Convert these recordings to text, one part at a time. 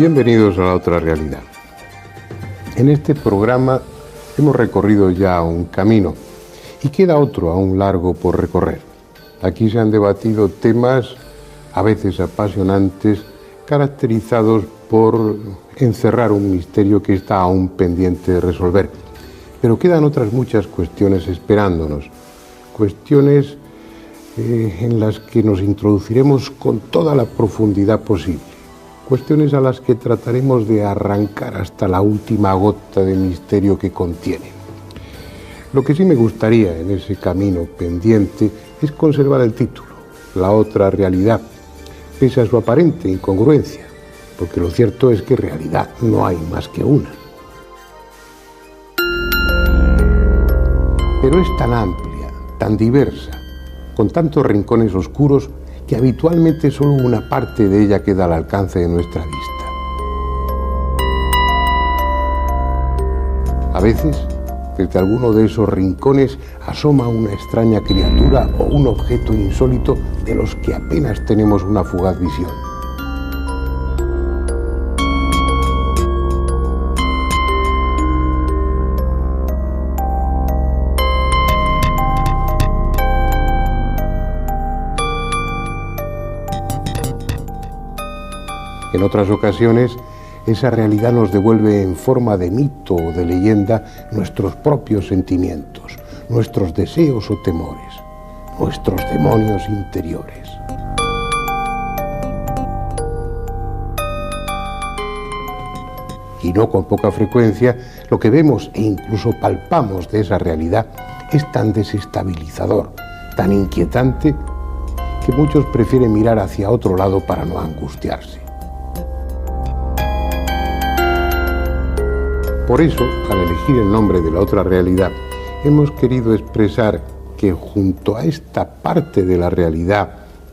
Bienvenidos a La Otra Realidad. En este programa hemos recorrido ya un camino y queda otro aún largo por recorrer. Aquí se han debatido temas a veces apasionantes, caracterizados por encerrar un misterio que está aún pendiente de resolver. Pero quedan otras muchas cuestiones esperándonos, cuestiones en las que nos introduciremos con toda la profundidad posible. Cuestiones a las que trataremos de arrancar hasta la última gota de misterio que contienen. Lo que sí me gustaría en ese camino pendiente es conservar el título, La Otra Realidad, pese a su aparente incongruencia, porque lo cierto es que realidad no hay más que una. Pero es tan amplia, tan diversa, con tantos rincones oscuros, que habitualmente solo una parte de ella queda al alcance de nuestra vista. A veces, desde alguno de esos rincones asoma una extraña criatura o un objeto insólito de los que apenas tenemos una fugaz visión. En otras ocasiones, esa realidad nos devuelve en forma de mito o de leyenda nuestros propios sentimientos, nuestros deseos o temores, nuestros demonios interiores. Y no con poca frecuencia, lo que vemos e incluso palpamos de esa realidad es tan desestabilizador, tan inquietante, que muchos prefieren mirar hacia otro lado para no angustiarse. Por eso, al elegir el nombre de La Otra Realidad, hemos querido expresar que junto a esta parte de la realidad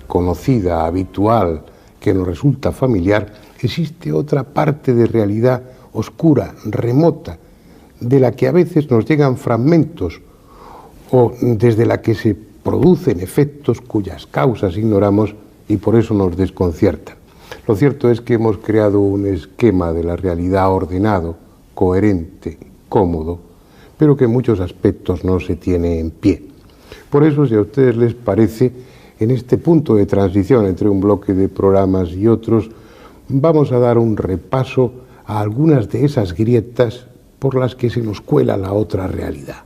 conocida, habitual, que nos resulta familiar, existe otra parte de realidad oscura, remota, de la que a veces nos llegan fragmentos o desde la que se producen efectos cuyas causas ignoramos y por eso nos desconciertan. Lo cierto es que hemos creado un esquema de la realidad ordenado, coherente, cómodo, pero que en muchos aspectos no se tiene en pie. Por eso, si a ustedes les parece, en este punto de transición entre un bloque de programas y otros, vamos a dar un repaso a algunas de esas grietas por las que se nos cuela la otra realidad.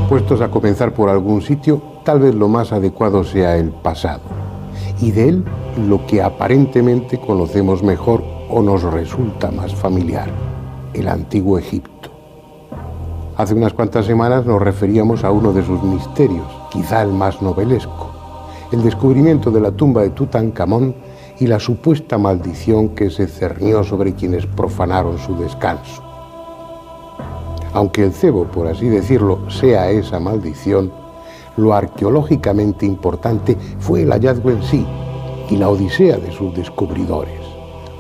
Puestos a comenzar por algún sitio, tal vez lo más adecuado sea el pasado, y de él lo que aparentemente conocemos mejor o nos resulta más familiar, el antiguo Egipto. Hace unas cuantas semanas nos referíamos a uno de sus misterios, quizá el más novelesco, el descubrimiento de la tumba de Tutankamón y la supuesta maldición que se cernió sobre quienes profanaron su descanso. Aunque el cebo, por así decirlo, sea esa maldición, lo arqueológicamente importante fue el hallazgo en sí y la odisea de sus descubridores,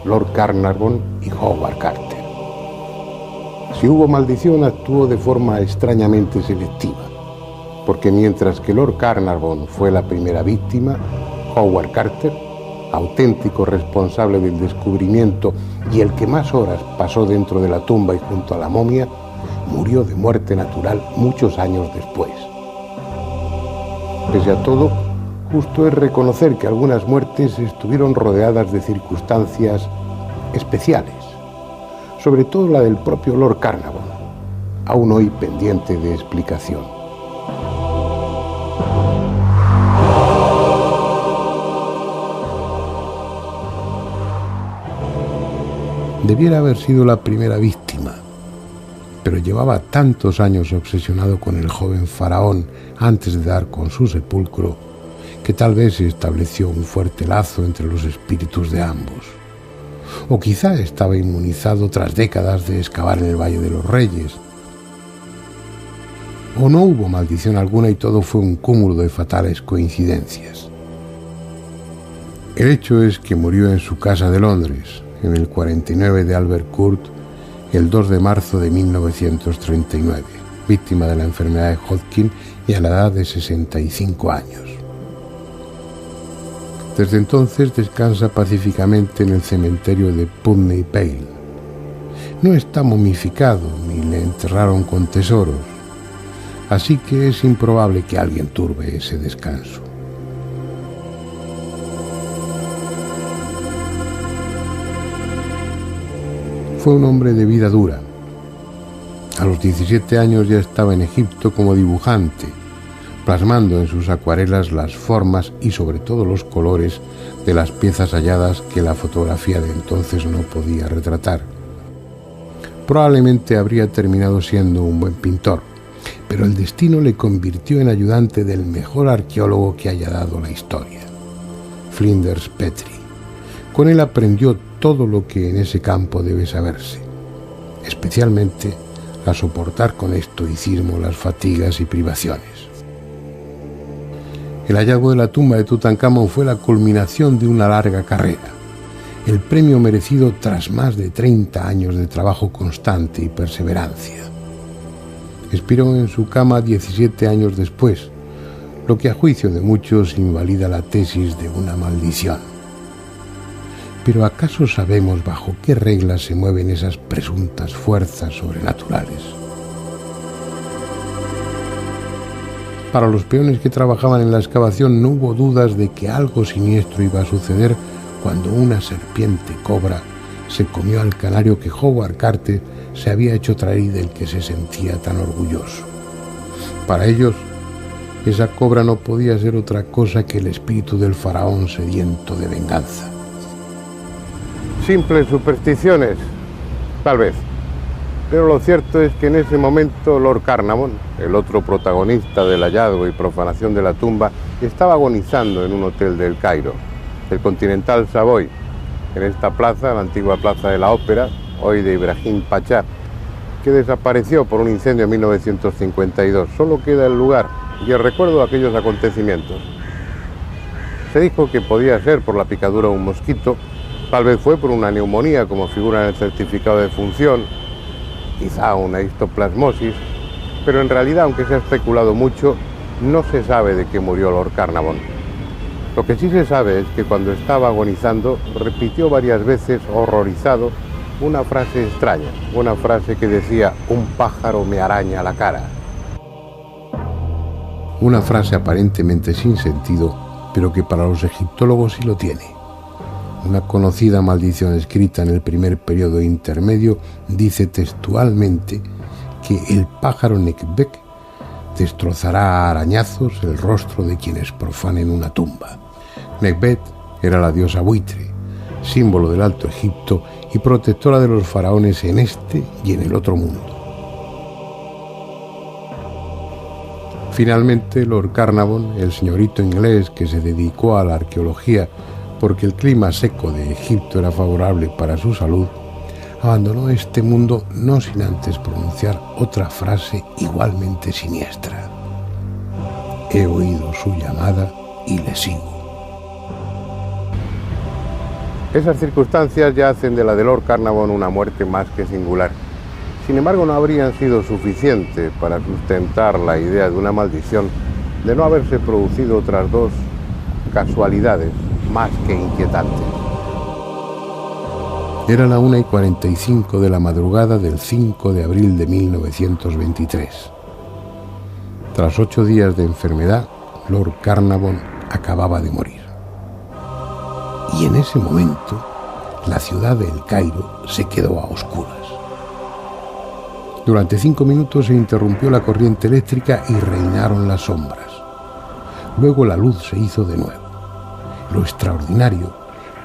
Lord Carnarvon y Howard Carter. Si hubo maldición, actuó de forma extrañamente selectiva, porque mientras que Lord Carnarvon fue la primera víctima, Howard Carter, auténtico responsable del descubrimiento y el que más horas pasó dentro de la tumba y junto a la momia, murió de muerte natural muchos años después. Pese a todo, justo es reconocer que algunas muertes estuvieron rodeadas de circunstancias especiales, sobre todo la del propio Lord Carnarvon, aún hoy pendiente de explicación. Debiera haber sido la primera víctima, pero llevaba tantos años obsesionado con el joven faraón antes de dar con su sepulcro, que tal vez se estableció un fuerte lazo entre los espíritus de ambos. O quizá estaba inmunizado tras décadas de excavar en el Valle de los Reyes. O no hubo maldición alguna y todo fue un cúmulo de fatales coincidencias. El hecho es que murió en su casa de Londres, en el 49 de Albert Court, el 2 de marzo de 1939, víctima de la enfermedad de Hodgkin y a la edad de 65 años. Desde entonces descansa pacíficamente en el cementerio de Putney Vale. No está momificado ni le enterraron con tesoros, así que es improbable que alguien turbe ese descanso. Fue un hombre de vida dura. A los 17 años ya estaba en Egipto como dibujante, plasmando en sus acuarelas las formas y sobre todo los colores de las piezas halladas que la fotografía de entonces no podía retratar. Probablemente habría terminado siendo un buen pintor, pero el destino le convirtió en ayudante del mejor arqueólogo que haya dado la historia, Flinders Petrie. Con él aprendió todo lo que en ese campo debe saberse, especialmente a soportar con estoicismo las fatigas y privaciones. El hallazgo de la tumba de Tutankamón fue la culminación de una larga carrera, el premio merecido tras más de 30 años de trabajo constante y perseverancia. Expiró en su cama 17 años después, lo que a juicio de muchos invalida la tesis de una maldición. Pero ¿acaso sabemos bajo qué reglas se mueven esas presuntas fuerzas sobrenaturales? Para los peones que trabajaban en la excavación no hubo dudas de que algo siniestro iba a suceder cuando una serpiente cobra se comió al canario que Howard Carter se había hecho traer y del que se sentía tan orgulloso. Para ellos, esa cobra no podía ser otra cosa que el espíritu del faraón sediento de venganza. Simples supersticiones, tal vez. Pero lo cierto es que en ese momento Lord Carnarvon, el otro protagonista del hallazgo y profanación de la tumba, estaba agonizando en un hotel del Cairo, el Continental Savoy, en esta plaza, la antigua plaza de la Ópera, hoy de Ibrahim Pachá, que desapareció por un incendio en 1952. Solo queda el lugar y el recuerdo de aquellos acontecimientos. Se dijo que podía ser por la picadura de un mosquito, tal vez fue por una neumonía como figura en el certificado de defunción, quizá una histoplasmosis, pero en realidad, aunque se ha especulado mucho, no se sabe de qué murió Lord Carnarvon. Lo que sí se sabe es que cuando estaba agonizando repitió varias veces, horrorizado, una frase extraña, una frase que decía: un pájaro me araña la cara. Una frase aparentemente sin sentido, pero que para los egiptólogos sí lo tiene. Una conocida maldición escrita en el primer periodo intermedio dice textualmente que el pájaro Nekbek destrozará a arañazos el rostro de quienes profanen una tumba. Nekbet era la diosa buitre, símbolo del Alto Egipto y protectora de los faraones en este y en el otro mundo. Finalmente, Lord Carnarvon, el señorito inglés que se dedicó a la arqueología porque el clima seco de Egipto era favorable para su salud, abandonó este mundo no sin antes pronunciar otra frase igualmente siniestra: he oído su llamada y le sigo. Esas circunstancias ya hacen de la de Lord Carnarvon una muerte más que singular. Sin embargo, no habrían sido suficientes para sustentar la idea de una maldición de no haberse producido otras dos casualidades más que inquietantes. Era la 1:45 de la madrugada del 5 de abril de 1923. Tras 8 días de enfermedad, Lord Carnarvon acababa de morir. Y en ese momento, la ciudad de El Cairo se quedó a oscuras. Durante 5 minutos se interrumpió la corriente eléctrica y reinaron las sombras. Luego la luz se hizo de nuevo. Lo extraordinario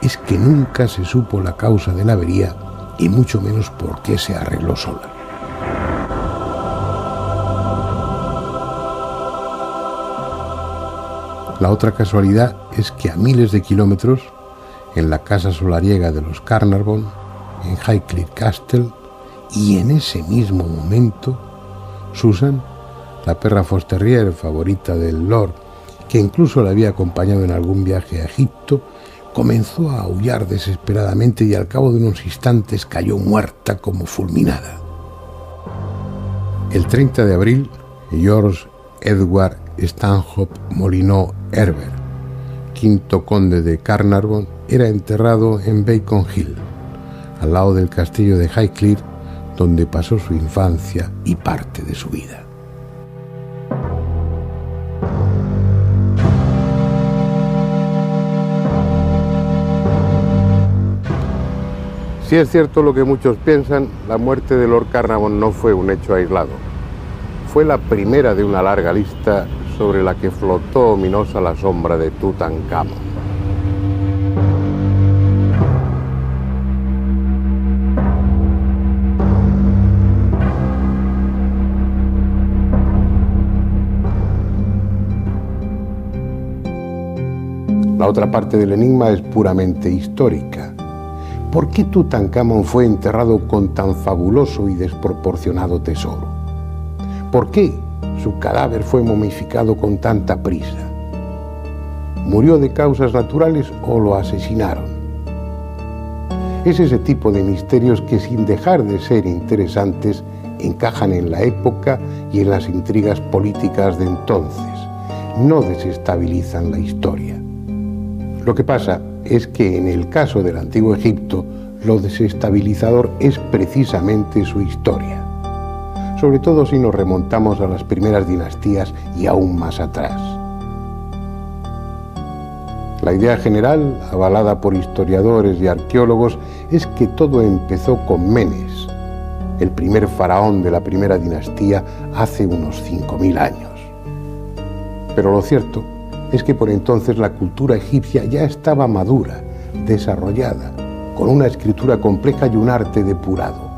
es que nunca se supo la causa de la avería y mucho menos por qué se arregló sola. La otra casualidad es que a miles de kilómetros, en la casa solariega de los Carnarvon, en Highclere Castle, y en ese mismo momento, Susan, la perra Fox Terrier favorita del Lord, que incluso le había acompañado en algún viaje a Egipto, comenzó a aullar desesperadamente y al cabo de unos instantes cayó muerta como fulminada. El 30 de abril, George Edward Stanhope Molyneux Herbert, quinto conde de Carnarvon, era enterrado en Beacon Hill, al lado del castillo de Highclere, donde pasó su infancia y parte de su vida. Si es cierto lo que muchos piensan, la muerte de Lord Carnarvon no fue un hecho aislado. Fue la primera de una larga lista sobre la que flotó ominosa la sombra de Tutankamón. La otra parte del enigma es puramente histórica. ¿Por qué Tutankamón fue enterrado con tan fabuloso y desproporcionado tesoro? ¿Por qué su cadáver fue momificado con tanta prisa? ¿Murió de causas naturales o lo asesinaron? Es ese tipo de misterios que, sin dejar de ser interesantes, encajan en la época y en las intrigas políticas de entonces. No desestabilizan la historia. Lo que pasa es que en el caso del Antiguo Egipto, lo desestabilizador es precisamente su historia, sobre todo si nos remontamos a las primeras dinastías y aún más atrás. La idea general, avalada por historiadores y arqueólogos, es que todo empezó con Menes, el primer faraón de la primera dinastía hace unos 5000 años. Pero lo cierto es que por entonces la cultura egipcia ya estaba madura, desarrollada, con una escritura compleja y un arte depurado.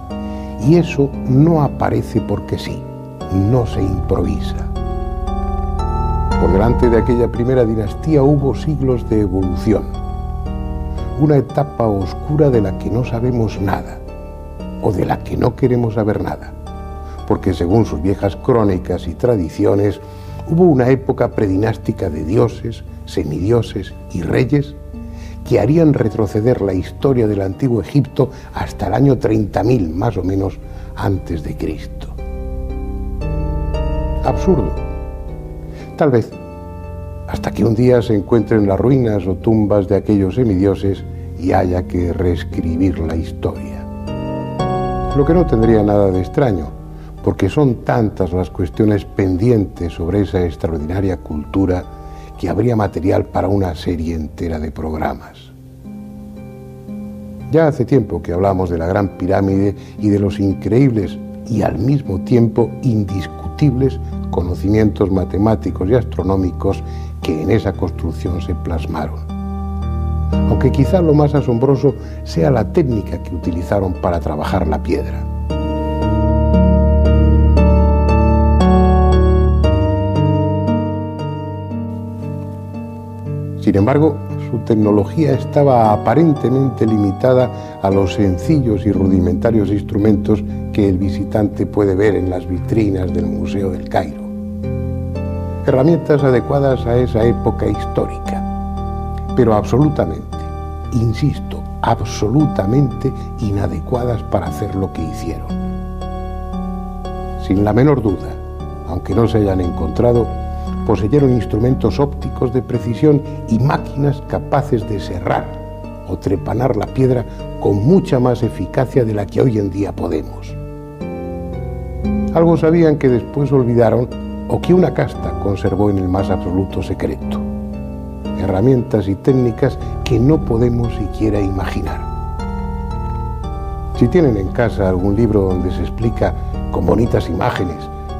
Y eso no aparece porque sí, no se improvisa. Por delante de aquella primera dinastía hubo siglos de evolución, una etapa oscura de la que no sabemos nada, o de la que no queremos saber nada, porque según sus viejas crónicas y tradiciones, hubo una época predinástica de dioses, semidioses y reyes que harían retroceder la historia del Antiguo Egipto hasta el año 30.000 más o menos antes de Cristo. Absurdo. Tal vez, hasta que un día se encuentren las ruinas o tumbas de aquellos semidioses y haya que reescribir la historia. Lo que no tendría nada de extraño, porque son tantas las cuestiones pendientes sobre esa extraordinaria cultura que habría material para una serie entera de programas. Ya hace tiempo que hablamos de la Gran Pirámide y de los increíbles y al mismo tiempo indiscutibles conocimientos matemáticos y astronómicos que en esa construcción se plasmaron. Aunque quizá lo más asombroso sea la técnica que utilizaron para trabajar la piedra. Sin embargo, su tecnología estaba aparentemente limitada a los sencillos y rudimentarios instrumentos que el visitante puede ver en las vitrinas del Museo del Cairo. Herramientas adecuadas a esa época histórica, pero absolutamente, insisto, absolutamente inadecuadas para hacer lo que hicieron. Sin la menor duda, aunque no se hayan encontrado, poseyeron instrumentos ópticos de precisión y máquinas capaces de serrar o trepanar la piedra con mucha más eficacia de la que hoy en día podemos. Algo sabían que después olvidaron o que una casta conservó en el más absoluto secreto. Herramientas y técnicas que no podemos siquiera imaginar. Si tienen en casa algún libro donde se explica con bonitas imágenes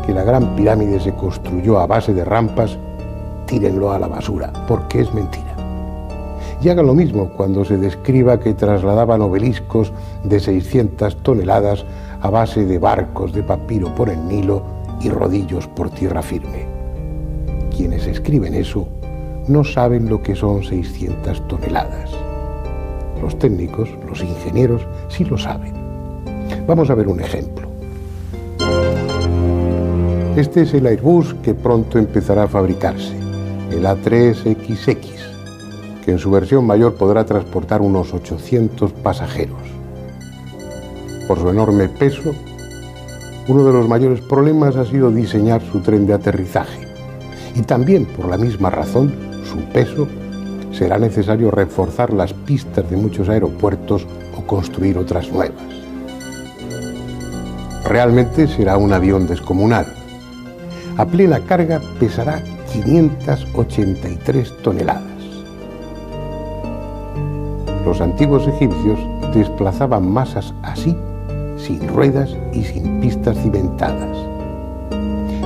que la Gran Pirámide se construyó a base de rampas, tírenlo a la basura, porque es mentira. Y hagan lo mismo cuando se describa que trasladaban obeliscos de 600 toneladas a base de barcos de papiro por el Nilo y rodillos por tierra firme. Quienes escriben eso no saben lo que son 600 toneladas. Los técnicos, los ingenieros, sí lo saben. Vamos a ver un ejemplo. Este es el Airbus que pronto empezará a fabricarse, el A3XX, que en su versión mayor podrá transportar unos 800 pasajeros. Por su enorme peso, uno de los mayores problemas ha sido diseñar su tren de aterrizaje, Y también, por la misma razón, su peso, será necesario reforzar las pistas de muchos aeropuertos o construir otras nuevas. Realmente será un avión descomunal. A plena carga pesará 583 toneladas. Los antiguos egipcios desplazaban masas así, sin ruedas y sin pistas cimentadas.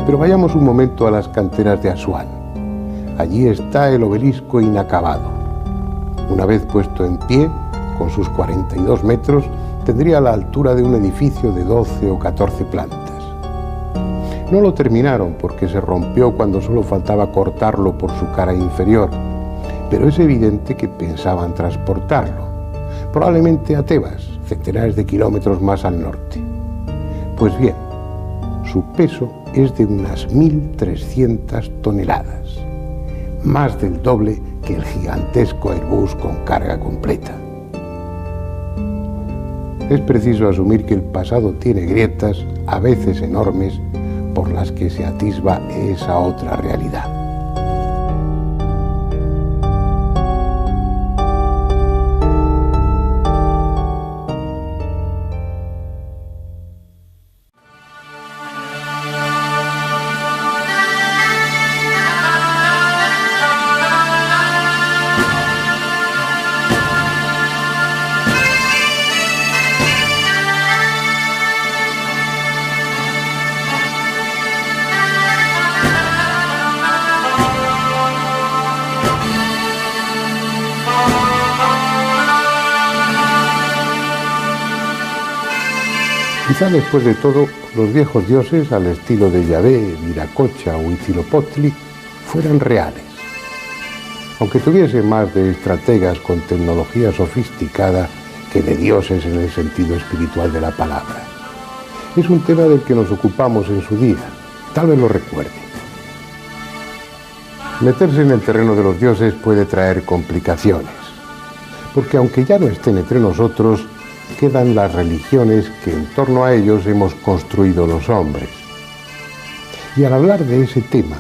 Pero vayamos un momento a las canteras de Asuán. Allí está el obelisco inacabado. Una vez puesto en pie, con sus 42 metros, tendría la altura de un edificio de 12 o 14 plantas. No lo terminaron porque se rompió cuando solo faltaba cortarlo por su cara inferior, pero es evidente que pensaban transportarlo, probablemente a Tebas, centenares de kilómetros más al norte. Pues bien, su peso es de unas 1.300 toneladas, más del doble que el gigantesco Airbus con carga completa. Es preciso asumir que el pasado tiene grietas, a veces enormes, por las que se atisba esa otra realidad. Quizá después de todo, los viejos dioses, al estilo de Yahvé, Viracocha o Huitzilopochtli, fueran reales. Aunque tuviese más de estrategas con tecnología sofisticada que de dioses en el sentido espiritual de la palabra. Es un tema del que nos ocupamos en su día, tal vez lo recuerde. Meterse en el terreno de los dioses puede traer complicaciones, porque aunque ya no estén entre nosotros, quedan las religiones que en torno a ellos hemos construido los hombres. Y al hablar de ese tema,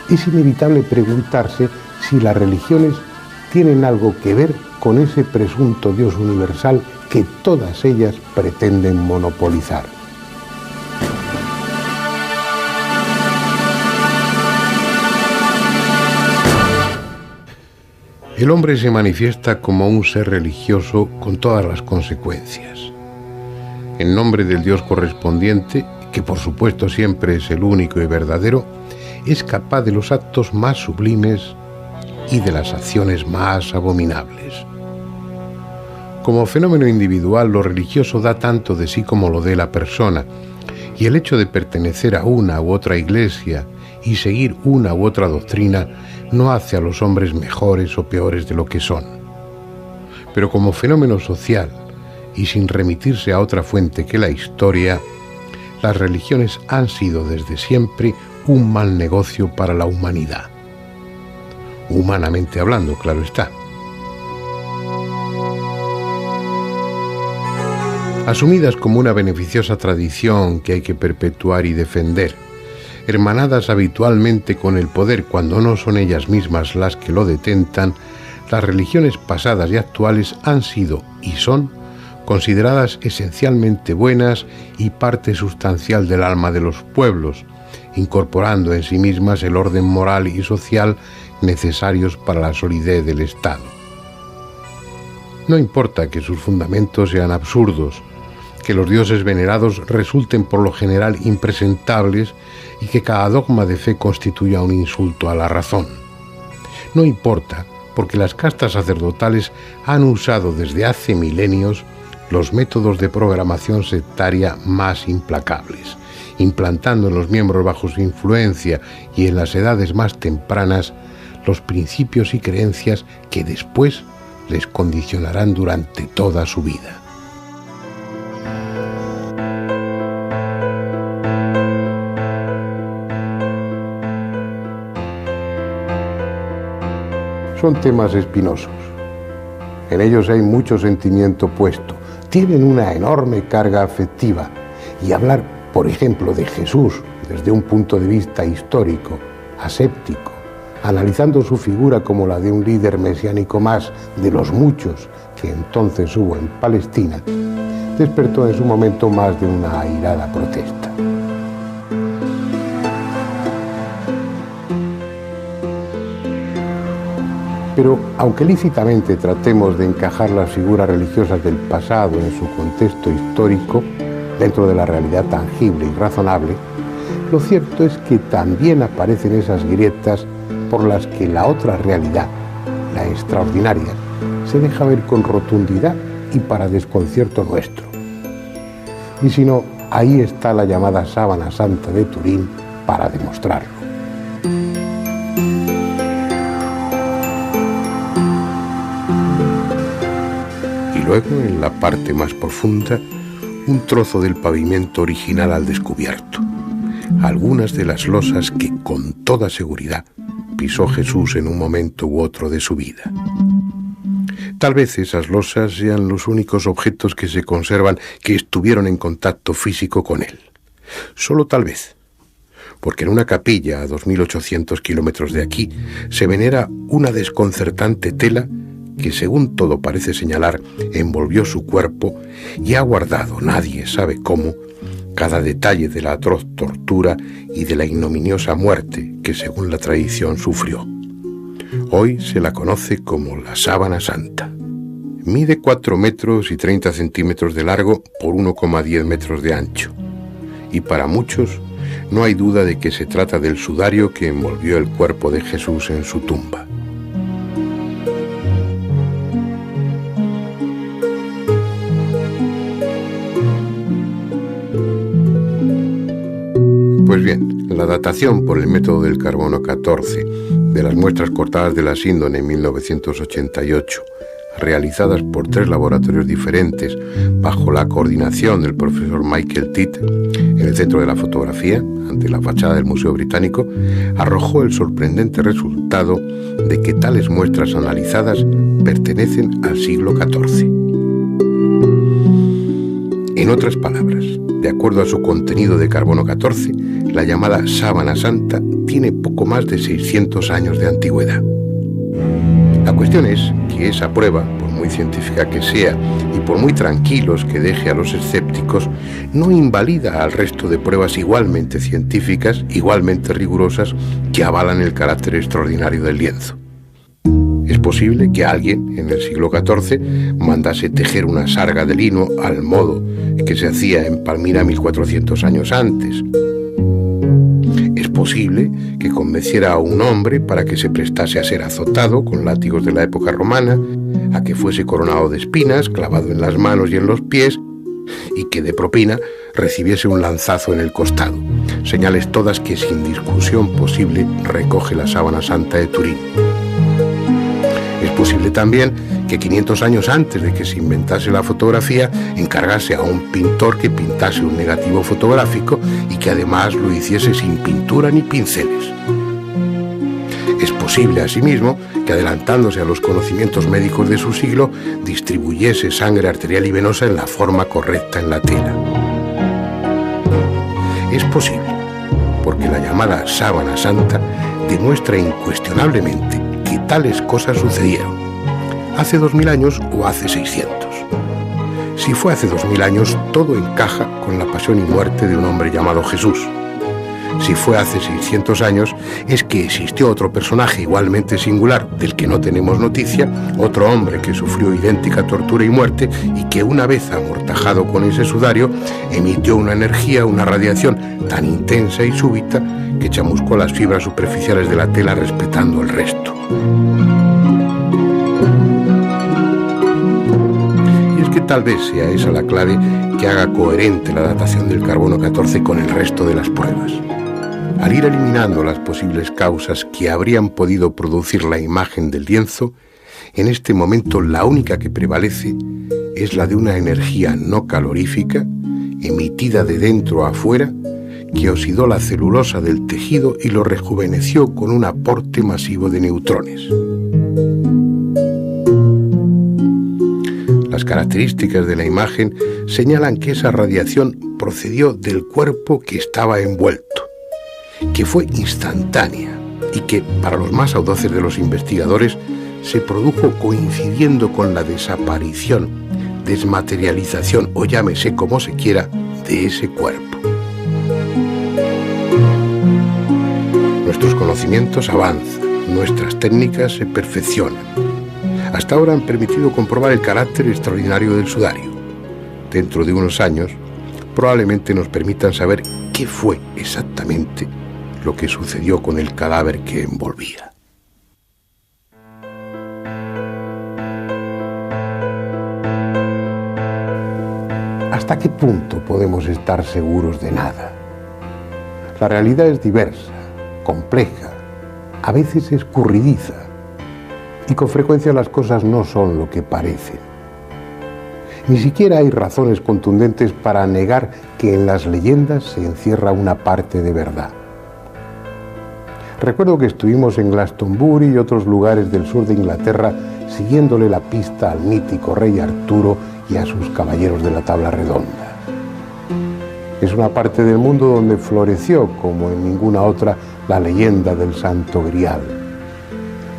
es inevitable preguntarse si las religiones tienen algo que ver con ese presunto Dios universal que todas ellas pretenden monopolizar. El hombre se manifiesta como un ser religioso con todas las consecuencias. En nombre del Dios correspondiente, que por supuesto siempre es el único y verdadero, es capaz de los actos más sublimes y de las acciones más abominables. Como fenómeno individual, lo religioso da tanto de sí como lo dé la persona, y el hecho de pertenecer a una u otra iglesia y seguir una u otra doctrina no hace a los hombres mejores o peores de lo que son. Pero como fenómeno social, y sin remitirse a otra fuente que la historia, las religiones han sido desde siempre un mal negocio para la humanidad. Humanamente hablando, claro está. Asumidas como una beneficiosa tradición que hay que perpetuar y defender, hermanadas habitualmente con el poder cuando no son ellas mismas las que lo detentan, las religiones pasadas y actuales han sido y son consideradas esencialmente buenas y parte sustancial del alma de los pueblos, incorporando en sí mismas el orden moral y social necesarios para la solidez del Estado. No importa que sus fundamentos sean absurdos, que los dioses venerados resulten por lo general impresentables y que cada dogma de fe constituya un insulto a la razón. No importa, porque las castas sacerdotales han usado desde hace milenios los métodos de programación sectaria más implacables, implantando en los miembros bajo su influencia y en las edades más tempranas los principios y creencias que después les condicionarán durante toda su vida. Son temas espinosos. En ellos hay mucho sentimiento puesto, tienen una enorme carga afectiva, y hablar, por ejemplo, de Jesús desde un punto de vista histórico, aséptico, analizando su figura como la de un líder mesiánico más de los muchos que entonces hubo en Palestina, despertó en su momento más de una airada protesta. Pero aunque lícitamente tratemos de encajar las figuras religiosas del pasado en su contexto histórico, dentro de la realidad tangible y razonable, lo cierto es que también aparecen esas grietas por las que la otra realidad, la extraordinaria, se deja ver con rotundidad y para desconcierto nuestro. Y si no, ahí está la llamada Sábana Santa de Turín para demostrarlo. Y luego, en la parte más profunda, un trozo del pavimento original al descubierto. Algunas de las losas que, con toda seguridad, pisó Jesús en un momento u otro de su vida. Tal vez esas losas sean los únicos objetos que se conservan que estuvieron en contacto físico con él. Solo tal vez, porque en una capilla a 2.800 kilómetros de aquí se venera una desconcertante tela que, según todo parece señalar, envolvió su cuerpo y ha guardado, nadie sabe cómo, cada detalle de la atroz tortura y de la ignominiosa muerte que, según la tradición, sufrió. Hoy se la conoce como la Sábana Santa. Mide 4 metros y 30 centímetros de largo por 1,10 metros de ancho. Y para muchos no hay duda de que se trata del sudario que envolvió el cuerpo de Jesús en su tumba. Pues bien, la datación por el método del carbono 14 de las muestras cortadas de la Síndone en 1988, realizadas por 3 laboratorios diferentes bajo la coordinación del profesor Michael Titt en el Centro de la Fotografía, ante la fachada del Museo Británico, arrojó el sorprendente resultado de que tales muestras analizadas pertenecen al siglo XIV. En otras palabras, de acuerdo a su contenido de carbono 14, la llamada Sábana Santa tiene poco más de 600 años de antigüedad. La cuestión es que esa prueba, por muy científica que sea y por muy tranquilos que deje a los escépticos, no invalida al resto de pruebas igualmente científicas, igualmente rigurosas, que avalan el carácter extraordinario del lienzo. Es posible que alguien, en el siglo XIV, mandase tejer una sarga de lino al modo que se hacía en Palmira 1400 años antes. Es posible que convenciera a un hombre para que se prestase a ser azotado con látigos de la época romana, a que fuese coronado de espinas, clavado en las manos y en los pies, y que de propina recibiese un lanzazo en el costado. Señales todas que sin discusión posible recoge la Sábana Santa de Turín. Es posible también que 500 años antes de que se inventase la fotografía, encargase a un pintor que pintase un negativo fotográfico y que además lo hiciese sin pintura ni pinceles. Es posible, asimismo, que adelantándose a los conocimientos médicos de su siglo, distribuyese sangre arterial y venosa en la forma correcta en la tela. Es posible, porque la llamada Sábana Santa demuestra incuestionablemente que tales cosas sucedieron, hace 2000 años o hace 600. Si fue hace 2000 años, todo encaja con la pasión y muerte de un hombre llamado Jesús. Si fue hace 600 años, es que existió otro personaje igualmente singular, del que no tenemos noticia, otro hombre que sufrió idéntica tortura y muerte y que, una vez amortajado con ese sudario, emitió una energía, una radiación tan intensa y súbita que chamuscó las fibras superficiales de la tela respetando el resto. Y es que tal vez sea esa la clave que haga coherente la datación del carbono 14 con el resto de las pruebas. Al ir eliminando las posibles causas que habrían podido producir la imagen del lienzo, en este momento la única que prevalece es la de una energía no calorífica, emitida de dentro a afuera, que oxidó la celulosa del tejido y lo rejuveneció con un aporte masivo de neutrones. Las características de la imagen señalan que esa radiación procedió del cuerpo que estaba envuelto, que fue instantánea, y que, para los más audaces de los investigadores, se produjo coincidiendo con la desaparición, desmaterialización o llámese como se quiera, de ese cuerpo. Nuestros conocimientos avanzan, nuestras técnicas se perfeccionan. Hasta ahora han permitido comprobar el carácter extraordinario del sudario. Dentro de unos años, probablemente nos permitan saber qué fue exactamente lo que sucedió con el cadáver que envolvía. ¿Hasta qué punto podemos estar seguros de nada? La realidad es diversa, compleja, a veces escurridiza, y con frecuencia las cosas no son lo que parecen. Ni siquiera hay razones contundentes para negar que en las leyendas se encierra una parte de verdad. Recuerdo que estuvimos en Glastonbury y otros lugares del sur de Inglaterra siguiéndole la pista al mítico rey Arturo y a sus caballeros de la tabla redonda. Es una parte del mundo donde floreció, como en ninguna otra, la leyenda del Santo Grial.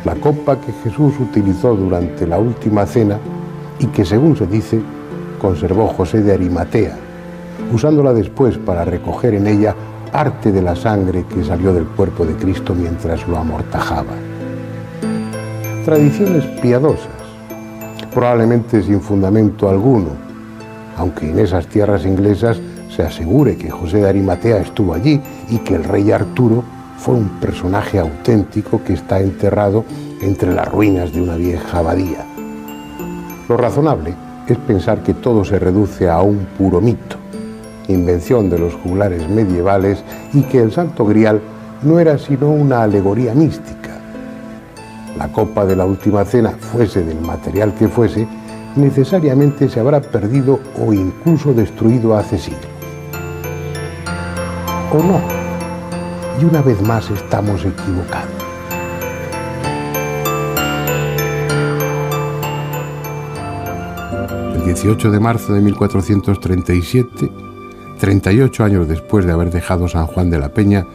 La copa que Jesús utilizó durante la última cena y que, según se dice, conservó José de Arimatea, usándola después para recoger en ella parte de la sangre que salió del cuerpo de Cristo mientras lo amortajaba. Tradiciones piadosas, probablemente sin fundamento alguno, aunque en esas tierras inglesas se asegure que José de Arimatea estuvo allí y que el rey Arturo fue un personaje auténtico que está enterrado entre las ruinas de una vieja abadía. Lo razonable es pensar que todo se reduce a un puro mito, invención de los juglares medievales, y que el Santo Grial no era sino una alegoría mística. La copa de la última cena, fuese del material que fuese, necesariamente se habrá perdido o incluso destruido hace siglos. ¿O no? Y una vez más estamos equivocados. El 18 de marzo de 1437, 38 años después de haber dejado San Juan de la Peña,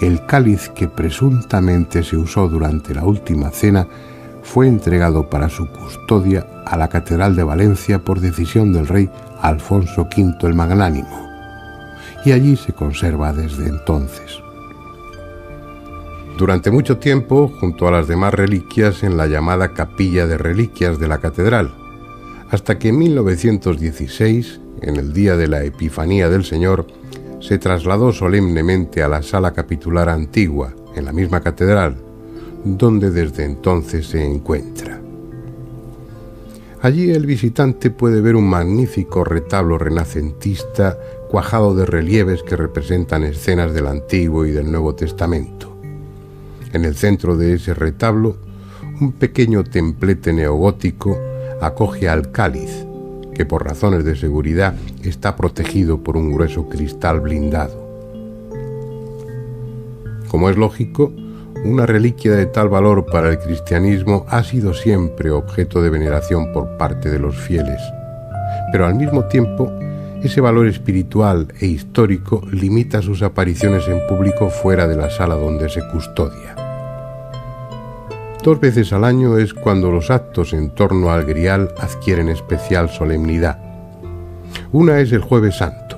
el cáliz que presuntamente se usó durante la última cena fue entregado para su custodia a la Catedral de Valencia por decisión del rey Alfonso V el Magnánimo, y allí se conserva desde entonces. Durante mucho tiempo, junto a las demás reliquias, en la llamada Capilla de Reliquias de la Catedral, hasta que en 1916, en el día de la Epifanía del Señor, se trasladó solemnemente a la Sala Capitular Antigua, en la misma catedral, donde desde entonces se encuentra. Allí el visitante puede ver un magnífico retablo renacentista cuajado de relieves que representan escenas del Antiguo y del Nuevo Testamento. En el centro de ese retablo, un pequeño templete neogótico acoge al cáliz, que por razones de seguridad está protegido por un grueso cristal blindado. Como es lógico, una reliquia de tal valor para el cristianismo ha sido siempre objeto de veneración por parte de los fieles, pero al mismo tiempo, ese valor espiritual e histórico limita sus apariciones en público fuera de la sala donde se custodia. 2 veces al año es cuando los actos en torno al Grial adquieren especial solemnidad. Una es el Jueves Santo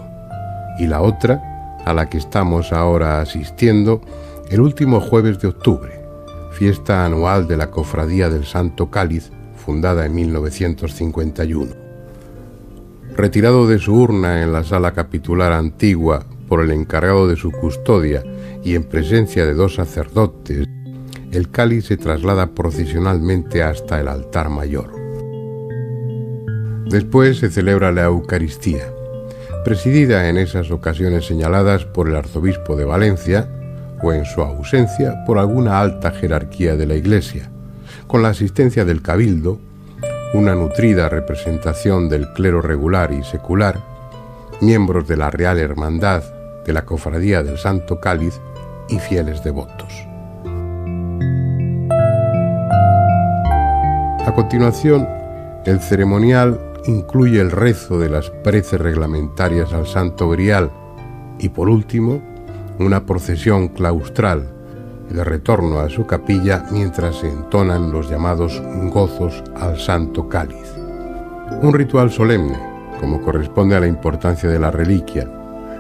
y la otra, a la que estamos ahora asistiendo, el último jueves de octubre, fiesta anual de la Cofradía del Santo Cáliz, fundada en 1951. Retirado de su urna en la Sala Capitular Antigua por el encargado de su custodia y en presencia de 2 sacerdotes, el cáliz se traslada procesionalmente hasta el altar mayor. Después se celebra la Eucaristía, presidida en esas ocasiones señaladas por el arzobispo de Valencia, o en su ausencia por alguna alta jerarquía de la Iglesia, con la asistencia del cabildo, una nutrida representación del clero regular y secular, miembros de la Real Hermandad, de la Cofradía del Santo Cáliz y fieles devotos. A continuación, el ceremonial incluye el rezo de las preces reglamentarias al Santo Grial y, por último, una procesión claustral y de retorno a su capilla mientras se entonan los llamados gozos al Santo Cáliz. Un ritual solemne, como corresponde a la importancia de la reliquia,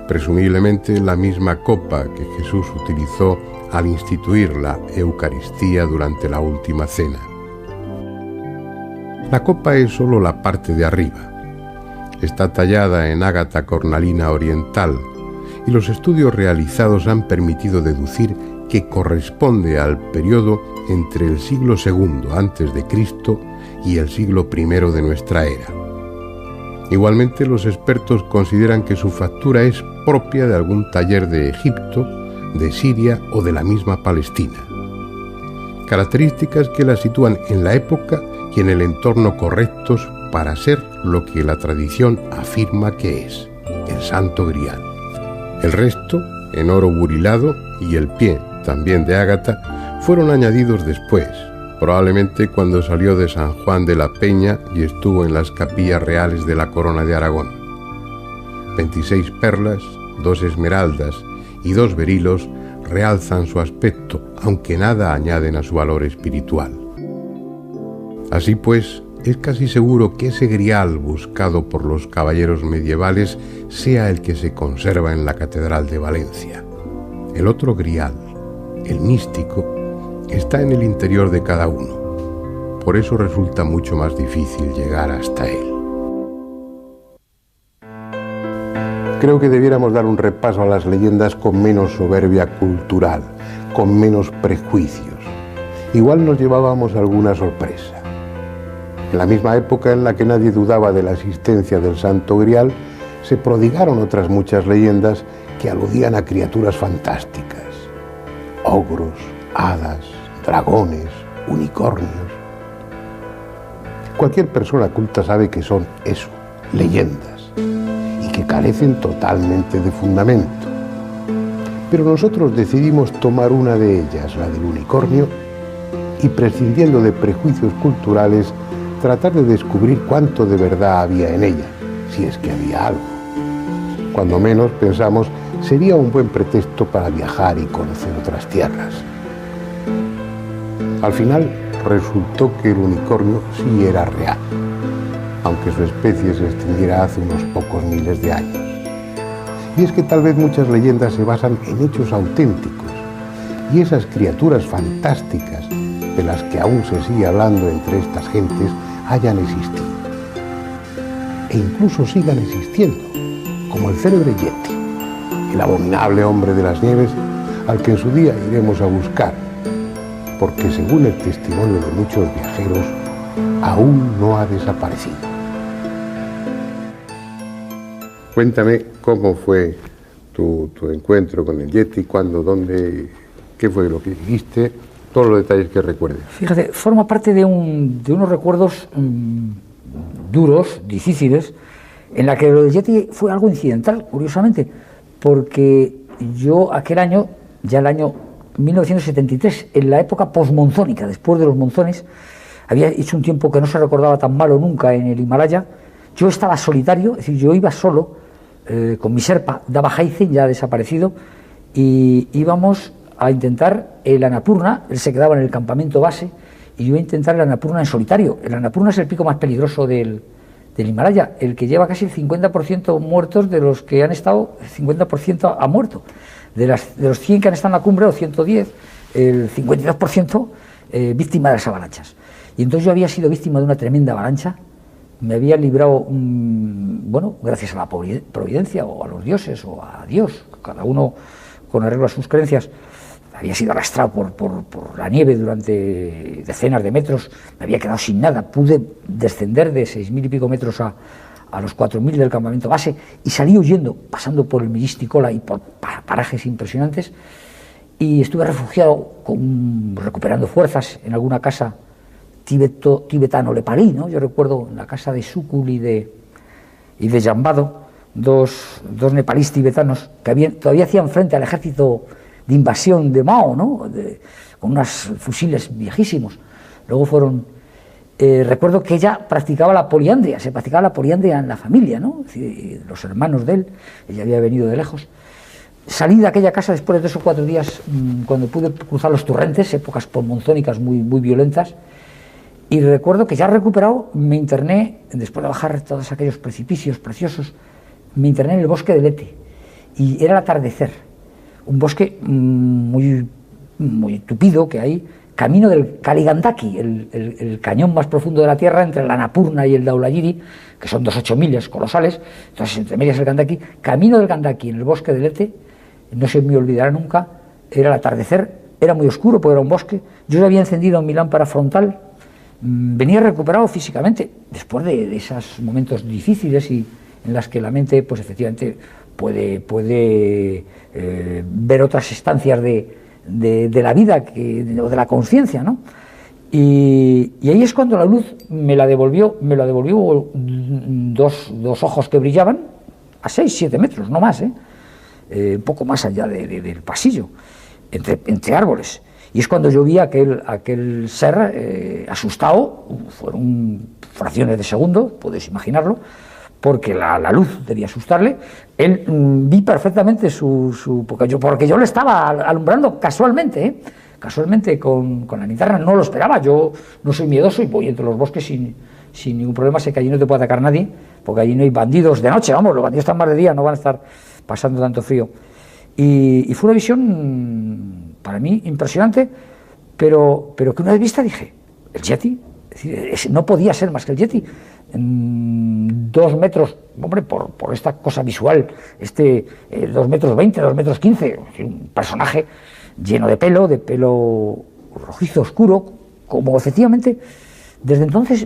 presumiblemente la misma copa que Jesús utilizó al instituir la Eucaristía durante la última cena. La copa es solo la parte de arriba. Está tallada en ágata cornalina oriental y los estudios realizados han permitido deducir que corresponde al periodo entre el siglo II a.C. y el siglo I de nuestra era. Igualmente, los expertos consideran que su factura es propia de algún taller de Egipto, de Siria o de la misma Palestina. Características que la sitúan en la época y en el entorno correctos para ser lo que la tradición afirma que es, el Santo Grial. El resto, en oro burilado, y el pie, también de ágata, fueron añadidos después, probablemente cuando salió de San Juan de la Peña y estuvo en las capillas reales de la Corona de Aragón. 26 perlas, 2 esmeraldas y 2 berilos realzan su aspecto, aunque nada añaden a su valor espiritual. Así pues, es casi seguro que ese grial buscado por los caballeros medievales sea el que se conserva en la Catedral de Valencia. El otro grial, el místico, está en el interior de cada uno. Por eso resulta mucho más difícil llegar hasta él. Creo que debiéramos dar un repaso a las leyendas con menos soberbia cultural, con menos prejuicios. Igual nos llevábamos alguna sorpresa. En la misma época en la que nadie dudaba de la existencia del Santo Grial, se prodigaron otras muchas leyendas que aludían a criaturas fantásticas. Ogros, hadas, dragones, unicornios. Cualquier persona culta sabe que son eso, leyendas, y que carecen totalmente de fundamento. Pero nosotros decidimos tomar una de ellas, la del unicornio, y prescindiendo de prejuicios culturales, tratar de descubrir cuánto de verdad había en ella, si es que había algo. Cuando menos pensamos, sería un buen pretexto para viajar y conocer otras tierras. Al final, resultó que el unicornio sí era real, aunque su especie se extinguiera hace unos pocos miles de años. Y es que tal vez muchas leyendas se basan en hechos auténticos, y esas criaturas fantásticas de las que aún se sigue hablando entre estas gentes hayan existido. E incluso sigan existiendo, como el célebre Yeti, el abominable hombre de las nieves al que en su día iremos a buscar, porque según el testimonio de muchos viajeros, aún no ha desaparecido. Cuéntame cómo fue tu encuentro con el Yeti, cuándo, dónde, qué fue lo que dijiste, todos los detalles que recuerdes. Fíjate, forma parte de unos recuerdos duros, difíciles, en la que lo del Yeti fue algo incidental, curiosamente, porque yo aquel año, ya el año 1973, en la época posmonzónica, después de los monzones, había hecho un tiempo que no se recordaba tan malo nunca en el Himalaya. Yo estaba solitario, es decir, yo iba solo, con mi Sherpa, Dava Haizen, ya desaparecido, y íbamos a intentar el Annapurna. Él se quedaba en el campamento base y yo iba a intentar el Annapurna en solitario. El Annapurna es el pico más peligroso del Himalaya, el que lleva casi el 50% muertos de los que han estado, el 50% ha muerto. De los 100 que han estado en la cumbre, o 110, el 52% víctima de las avalanchas. Y entonces yo había sido víctima de una tremenda avalancha, me había librado, bueno, gracias a la providencia o a los dioses o a Dios, cada uno con arreglo a sus creencias. Había sido arrastrado por la nieve durante decenas de metros, me había quedado sin nada, pude descender de 6.000 y pico metros a los 4.000 del campamento base y salí huyendo, pasando por el Miristicola y por parajes impresionantes, y estuve refugiado, recuperando fuerzas en alguna casa tibetano-lepalí, ¿no? Yo recuerdo en la casa de Sukul y de Jambado, dos nepalíes tibetanos que todavía hacían frente al ejército de invasión de Mao, ¿no? Con unos fusiles viejísimos. Luego fueron... recuerdo que ella practicaba la poliandria, se practicaba la poliandria en la familia, ¿no? Es decir, los hermanos de él, ella había venido de lejos. salí de aquella casa después de 3 o 4 días, cuando pude cruzar los torrentes, épocas monzónicas muy violentas, y recuerdo que ya recuperado me interné, después de bajar todos aquellos precipicios preciosos, me interné en el bosque de Lete, y era el atardecer, un bosque muy tupido que hay, camino del Kaligandaki, el cañón más profundo de la Tierra, entre la Annapurna y el Dhauladgiri, que son 2,8 millas colosales, entonces entre medias el Gandaki, camino del Gandaki en el bosque de Lete, no se me olvidará nunca, era el atardecer, era muy oscuro porque era un bosque, yo ya había encendido mi lámpara frontal, venía recuperado físicamente, después de esos momentos difíciles y en las que la mente, pues efectivamente, puede ver otras instancias de la vida o de la conciencia, ¿no? Y ahí es cuando la luz me la devolvió dos ojos que brillaban a 6-7 metros, no más, un poco más allá del pasillo, entre árboles. Y es cuando yo vi aquel ser asustado, fueron fracciones de segundo, podéis imaginarlo, porque la luz debía asustarle. Él vi perfectamente porque yo le estaba alumbrando casualmente con la linterna, no lo esperaba. Yo no soy miedoso y voy entre los bosques sin ningún problema. Sé que allí no te puede atacar nadie, porque allí no hay bandidos de noche, vamos, los bandidos están más de día, no van a estar pasando tanto frío. Y fue una visión para mí impresionante, pero que una vez vista dije, el Yeti, es decir, no podía ser más que el Yeti. 2 metros, hombre, por esta cosa visual, 2 metros 20, 2 metros 15, un personaje lleno de pelo rojizo oscuro, como efectivamente desde entonces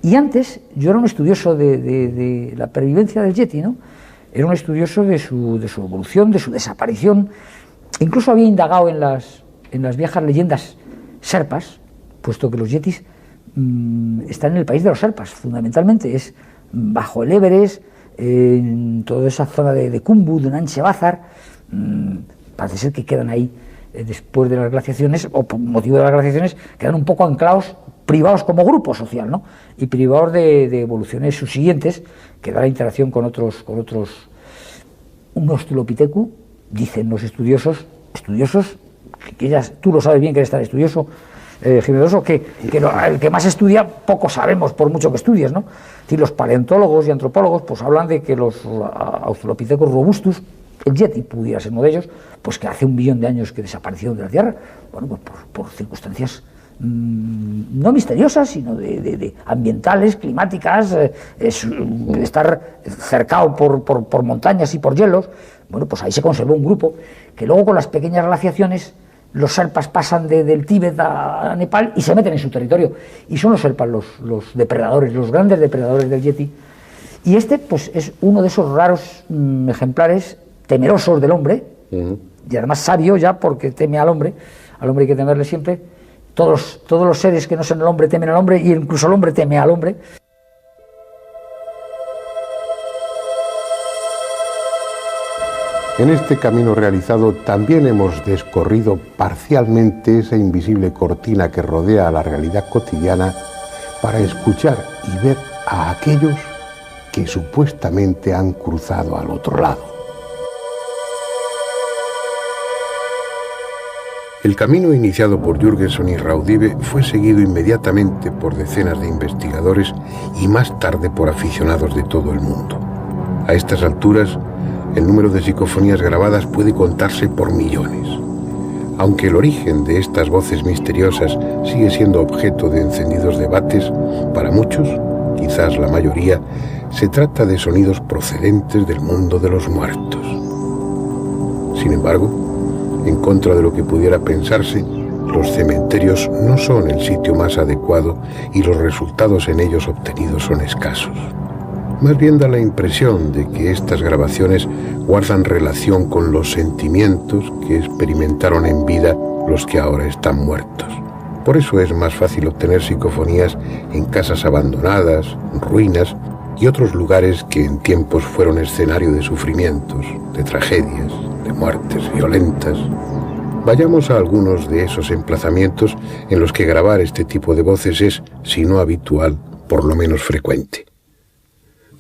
y antes yo era un estudioso de la pervivencia del Yeti, ¿no? Era un estudioso de su evolución, de su desaparición. Incluso había indagado en las viejas leyendas serpas, puesto que los yetis están en el país de los serpas, fundamentalmente es bajo el Everest, en toda esa zona de Khumbu, de Nanche Bazar. Parece ser que quedan ahí después de las glaciaciones, o por motivo de las glaciaciones, quedan un poco anclados, privados como grupo social, ¿no? Y privados de evoluciones subsiguientes, que da la interacción con otros. Un Australopithecus, dicen los estudiosos, que tú lo sabes bien que eres tan estudioso, Jiménez, que el que más estudia, poco sabemos, por mucho que estudies, ¿no? Es decir, los paleontólogos y antropólogos pues hablan de que los Australopithecus robustus, el Yeti pudiera ser uno de ellos, pues que hace 1 billón de años que desaparecieron de la Tierra, bueno, pues por circunstancias no misteriosas, sino de ambientales, climáticas, estar cercado por montañas y por hielos. Bueno, pues ahí se conservó un grupo que luego con las pequeñas glaciaciones los serpas pasan del Tíbet a Nepal y se meten en su territorio, y son los serpas los depredadores, los grandes depredadores del Yeti. Y pues es uno de esos raros ejemplares temerosos del hombre, y además sabio ya, porque teme al hombre hay que temerle siempre. Todos los seres que no son el hombre temen al hombre, y incluso el hombre teme al hombre. En este camino realizado también hemos descorrido parcialmente esa invisible cortina que rodea a la realidad cotidiana para escuchar y ver a aquellos que supuestamente han cruzado al otro lado. El camino iniciado por Jürgenson y Raudive fue seguido inmediatamente por decenas de investigadores y más tarde por aficionados de todo el mundo. A estas alturas, el número de psicofonías grabadas puede contarse por millones. Aunque el origen de estas voces misteriosas sigue siendo objeto de encendidos debates, para muchos, quizás la mayoría, se trata de sonidos procedentes del mundo de los muertos. Sin embargo, en contra de lo que pudiera pensarse, los cementerios no son el sitio más adecuado y los resultados en ellos obtenidos son escasos. Más bien da la impresión de que estas grabaciones guardan relación con los sentimientos que experimentaron en vida los que ahora están muertos. Por eso es más fácil obtener psicofonías en casas abandonadas, ruinas y otros lugares que en tiempos fueron escenario de sufrimientos, de tragedias, de muertes violentas. Vayamos a algunos de esos emplazamientos en los que grabar este tipo de voces es, si no habitual, por lo menos frecuente.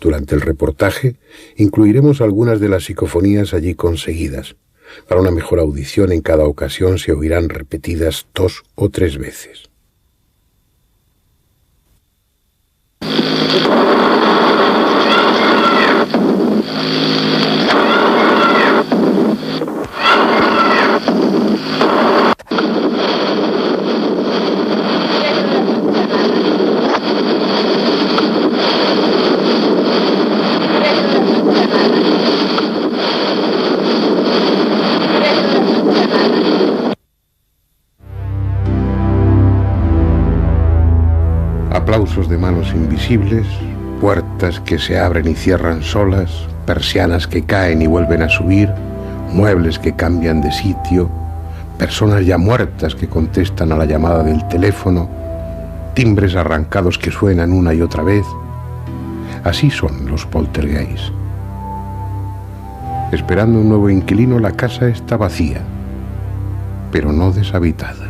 Durante el reportaje incluiremos algunas de las psicofonías allí conseguidas, Para una mejor audición, en cada ocasión se oirán repetidas 2 o 3 veces. Aplausos de manos invisibles, puertas que se abren y cierran solas, persianas que caen y vuelven a subir, muebles que cambian de sitio, personas ya muertas que contestan a la llamada del teléfono, timbres arrancados que suenan una y otra vez. Así son los poltergeists. Esperando un nuevo inquilino, la casa está vacía, pero no deshabitada.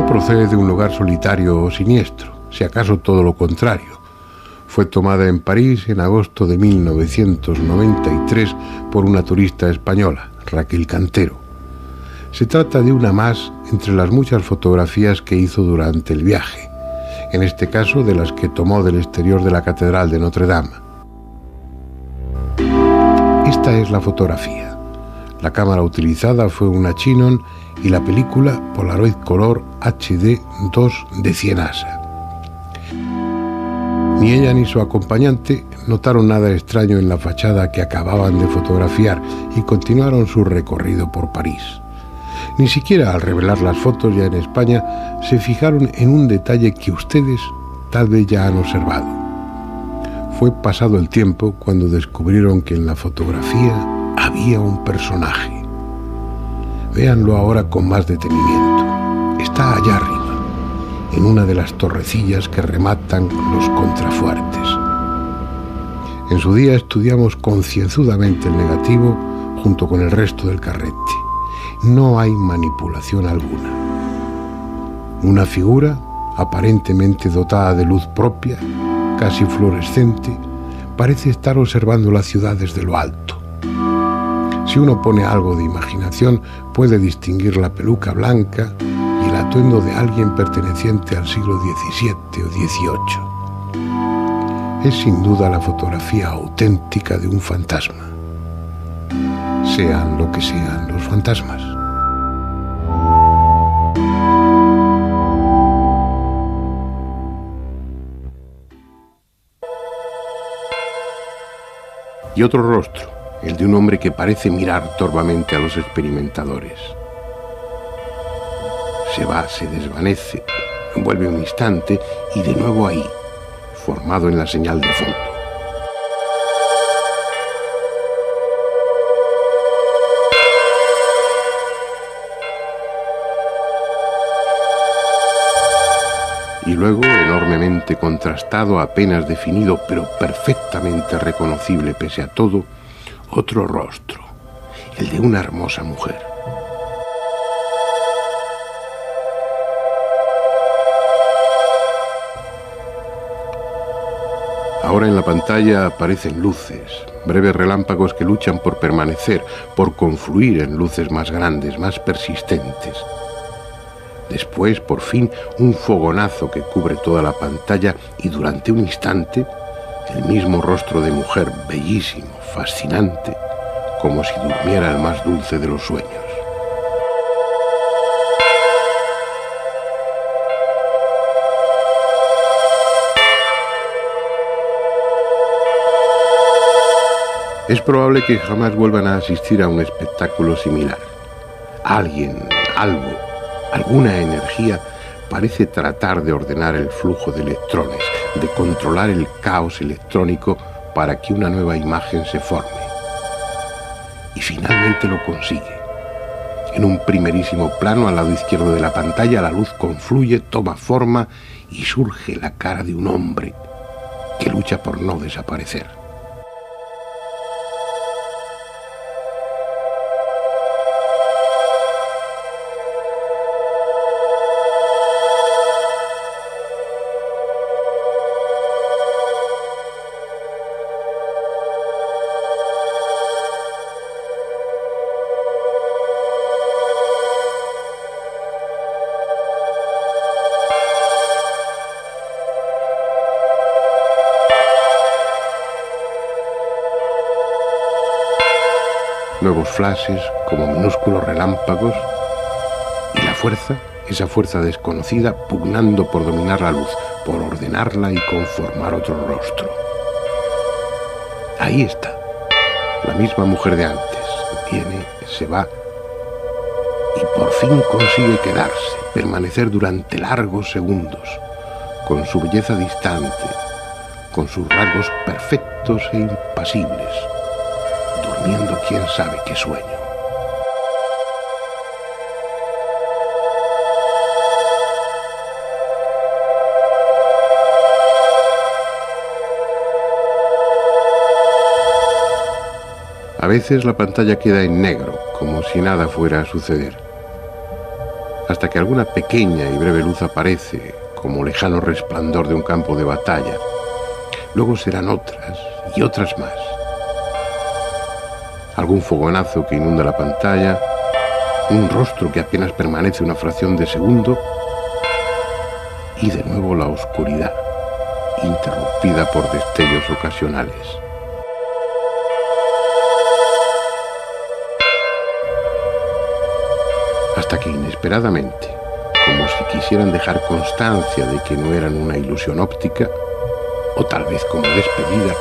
Procede de un lugar solitario o siniestro, si acaso todo lo contrario. Fue tomada en París en agosto de 1993 por una turista española, Raquel Cantero. Se trata de una más entre las muchas fotografías que hizo durante el viaje, en este caso de las que tomó del exterior de la Catedral de Notre Dame. Esta es la fotografía. La cámara utilizada fue una Chinon y la película Polaroid Color HD 2 de Cienasa. Ni ella ni su acompañante notaron nada extraño en la fachada que acababan de fotografiar y continuaron su recorrido por París. Ni siquiera al revelar las fotos ya en España se fijaron en un detalle que ustedes tal vez ya han observado. Fue pasado el tiempo cuando descubrieron que en la fotografía había un personaje. Véanlo ahora con más detenimiento. Está allá arriba, en una de las torrecillas que rematan los contrafuertes. En su día estudiamos concienzudamente el negativo junto con el resto del carrete. No hay manipulación alguna. Una figura, aparentemente dotada de luz propia, casi fluorescente, parece estar observando la ciudad desde lo alto. Si uno pone algo de imaginación, puede distinguir la peluca blanca y el atuendo de alguien perteneciente al siglo XVII o XVIII. Es sin duda la fotografía auténtica de un fantasma, sean lo que sean los fantasmas. Y otro rostro, el de un hombre que parece mirar torvamente a los experimentadores. Se va, se desvanece, vuelve un instante y de nuevo ahí, formado en la señal de fondo. Y luego, enormemente contrastado, apenas definido, pero perfectamente reconocible pese a todo, otro rostro, el de una hermosa mujer. Ahora en la pantalla aparecen luces, breves relámpagos que luchan por permanecer, por confluir en luces más grandes, más persistentes. Después, por fin, un fogonazo que cubre toda la pantalla y durante un instante, el mismo rostro de mujer, bellísimo, fascinante, como si durmiera el más dulce de los sueños. Es probable que jamás vuelvan a asistir a un espectáculo similar. Alguien, algo, alguna energía parece tratar de ordenar el flujo de electrones, de controlar el caos electrónico para que una nueva imagen se forme. Y finalmente lo consigue. En un primerísimo plano al lado izquierdo de la pantalla, la luz confluye, toma forma y surge la cara de un hombre que lucha por no desaparecer. Nuevos flashes como minúsculos relámpagos y la fuerza, esa fuerza desconocida, pugnando por dominar la luz, por ordenarla y conformar otro rostro. Ahí está, la misma mujer de antes, viene, se va y por fin consigue quedarse, permanecer durante largos segundos, con su belleza distante, con sus rasgos perfectos e impasibles, durmiendo quién sabe qué sueño. A veces la pantalla queda en negro, como si nada fuera a suceder, hasta que alguna pequeña y breve luz aparece, como lejano resplandor de un campo de batalla. Luego serán otras y otras más. Algún fogonazo que inunda la pantalla, un rostro que apenas permanece una fracción de segundo y de nuevo la oscuridad, interrumpida por destellos ocasionales. Hasta que inesperadamente, como si quisieran dejar constancia de que no eran una ilusión óptica, o tal vez como despedida,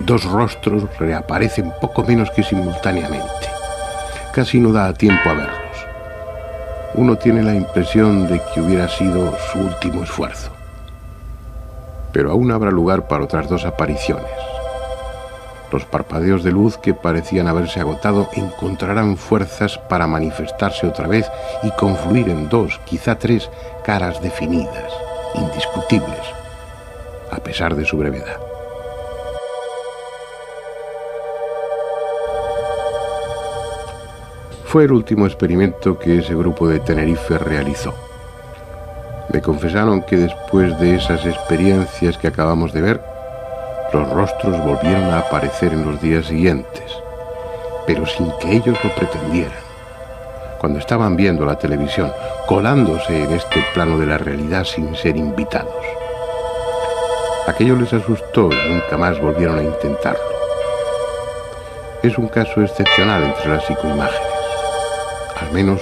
dos rostros reaparecen poco menos que simultáneamente. Casi no da tiempo a verlos. Uno tiene la impresión de que hubiera sido su último esfuerzo. Pero aún habrá lugar para otras dos apariciones. Los parpadeos de luz que parecían haberse agotado encontrarán fuerzas para manifestarse otra vez y confluir en dos, quizá tres, caras definidas, indiscutibles, a pesar de su brevedad. Fue el último experimento que ese grupo de Tenerife realizó. Me confesaron que después de esas experiencias que acabamos de ver, los rostros volvieron a aparecer en los días siguientes, pero sin que ellos lo pretendieran. Cuando estaban viendo la televisión, colándose en este plano de la realidad sin ser invitados. Aquello les asustó y nunca más volvieron a intentarlo. Es un caso excepcional entre las psicoimágenes, al menos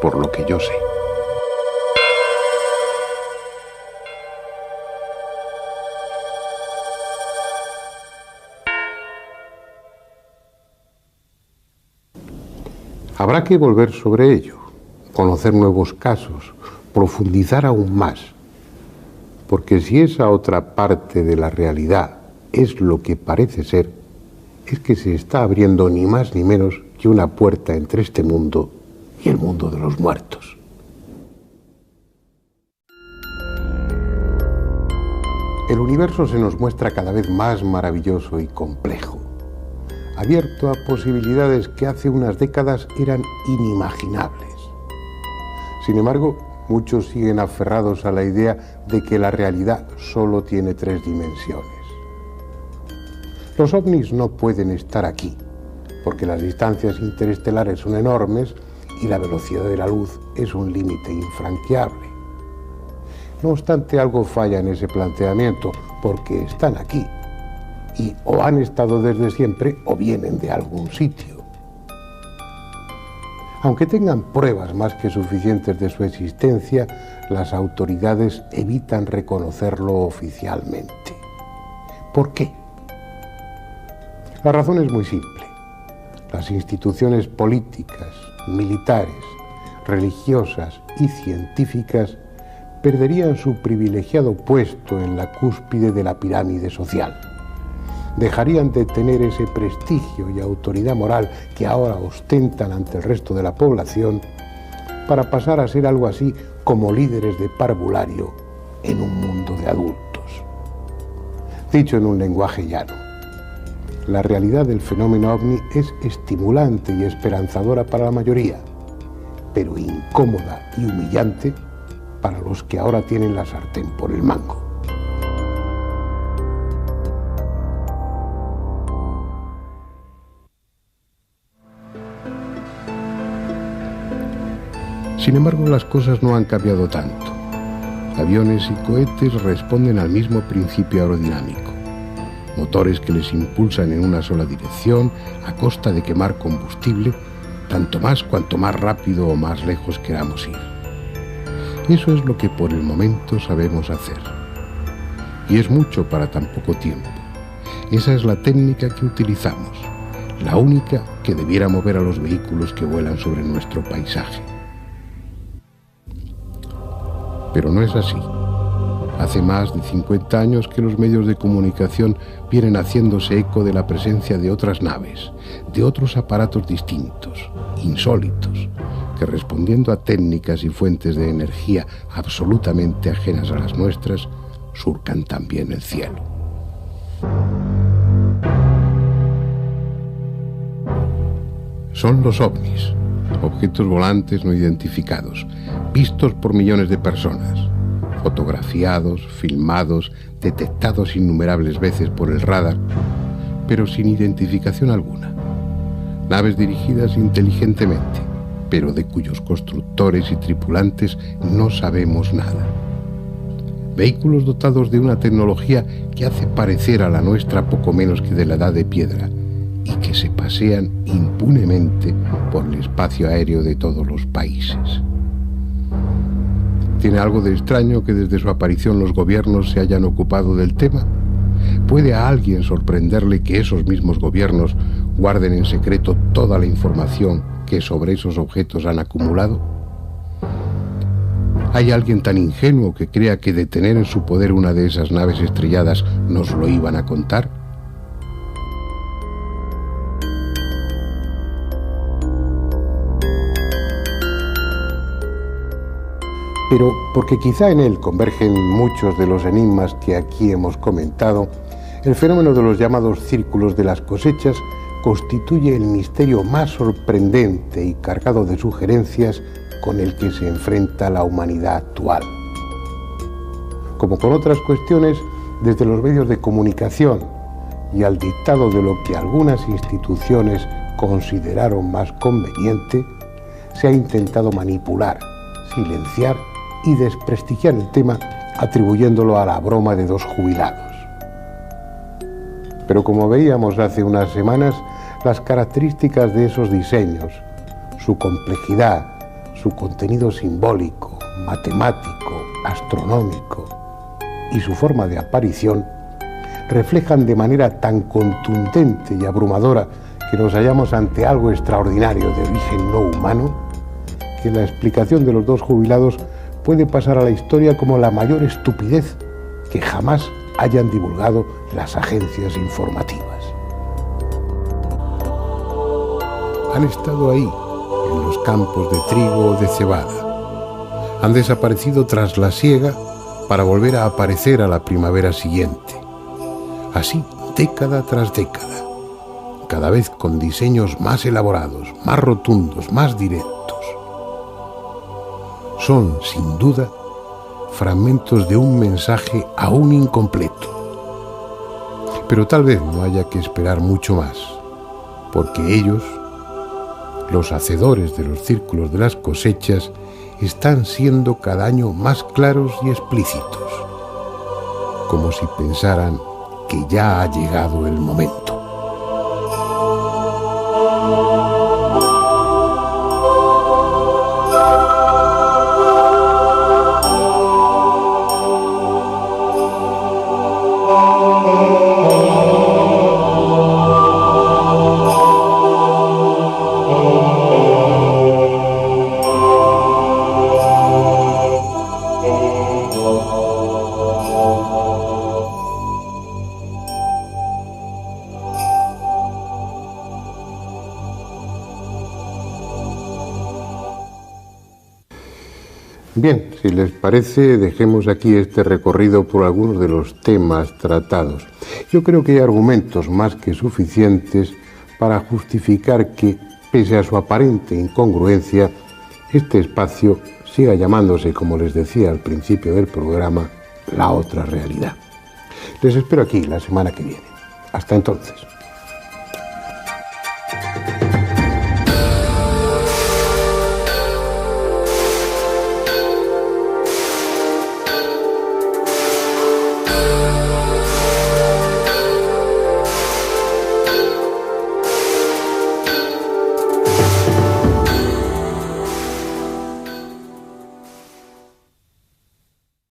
por lo que yo sé. Habrá que volver sobre ello, conocer nuevos casos, profundizar aún más, porque si esa otra parte de la realidad es lo que parece ser, es que se está abriendo ni más ni menos que una puerta entre este mundo y el mundo de los muertos. El universo se nos muestra cada vez más maravilloso y complejo, abierto a posibilidades que hace unas décadas eran inimaginables. Sin embargo, muchos siguen aferrados a la idea de que la realidad solo tiene 3 dimensiones. Los ovnis no pueden estar aquí, porque las distancias interestelares son enormes y la velocidad de la luz es un límite infranqueable. No obstante, algo falla en ese planteamiento, porque están aquí, y o han estado desde siempre o vienen de algún sitio. Aunque tengan pruebas más que suficientes de su existencia, las autoridades evitan reconocerlo oficialmente. ¿Por qué? La razón es muy simple. Las instituciones políticas, militares, religiosas y científicas perderían su privilegiado puesto en la cúspide de la pirámide social. Dejarían de tener ese prestigio y autoridad moral que ahora ostentan ante el resto de la población para pasar a ser algo así como líderes de parvulario en un mundo de adultos. Dicho en un lenguaje llano, la realidad del fenómeno ovni es estimulante y esperanzadora para la mayoría, pero incómoda y humillante para los que ahora tienen la sartén por el mango. Sin embargo, las cosas no han cambiado tanto. Aviones y cohetes responden al mismo principio aerodinámico. Motores que les impulsan en una sola dirección a costa de quemar combustible, tanto más cuanto más rápido o más lejos queramos ir. Eso es lo que por el momento sabemos hacer. Y es mucho para tan poco tiempo. Esa es la técnica que utilizamos, la única que debiera mover a los vehículos que vuelan sobre nuestro paisaje. Pero no es así. Hace más de 50 años que los medios de comunicación vienen haciéndose eco de la presencia de otras naves, de otros aparatos distintos, insólitos, que respondiendo a técnicas y fuentes de energía absolutamente ajenas a las nuestras, surcan también el cielo. Son los ovnis, objetos volantes no identificados, vistos por millones de personas, fotografiados, filmados, detectados innumerables veces por el radar, pero sin identificación alguna. Naves dirigidas inteligentemente, pero de cuyos constructores y tripulantes no sabemos nada. Vehículos dotados de una tecnología que hace parecer a la nuestra poco menos que de la edad de piedra y que se pasean impunemente por el espacio aéreo de todos los países. ¿Tiene algo de extraño que desde su aparición los gobiernos se hayan ocupado del tema? ¿Puede a alguien sorprenderle que esos mismos gobiernos guarden en secreto toda la información que sobre esos objetos han acumulado? ¿Hay alguien tan ingenuo que crea que de tener en su poder una de esas naves estrelladas nos lo iban a contar? Pero porque quizá en él convergen muchos de los enigmas que aquí hemos comentado, el fenómeno de los llamados círculos de las cosechas constituye el misterio más sorprendente y cargado de sugerencias con el que se enfrenta la humanidad actual. Como con otras cuestiones, desde los medios de comunicación y al dictado de lo que algunas instituciones consideraron más conveniente, se ha intentado manipular, silenciar y desprestigiar el tema atribuyéndolo a la broma de 2 jubilados. Pero como veíamos hace unas semanas, las características de esos diseños, su complejidad, su contenido simbólico, matemático, astronómico y su forma de aparición reflejan de manera tan contundente y abrumadora que nos hallamos ante algo extraordinario de origen no humano, que la explicación de los 2 jubilados puede pasar a la historia como la mayor estupidez que jamás hayan divulgado las agencias informativas. Han estado ahí, en los campos de trigo o de cebada. Han desaparecido tras la siega para volver a aparecer a la primavera siguiente. Así, década tras década, cada vez con diseños más elaborados, más rotundos, más directos. Son, sin duda, fragmentos de un mensaje aún incompleto. Pero tal vez no haya que esperar mucho más, porque ellos, los hacedores de los círculos de las cosechas, están siendo cada año más claros y explícitos, como si pensaran que ya ha llegado el momento. Bien, si les parece, dejemos aquí este recorrido por algunos de los temas tratados. Yo creo que hay argumentos más que suficientes para justificar que, pese a su aparente incongruencia, este espacio siga llamándose, como les decía al principio del programa, La Otra Realidad. Les espero aquí la semana que viene. Hasta entonces.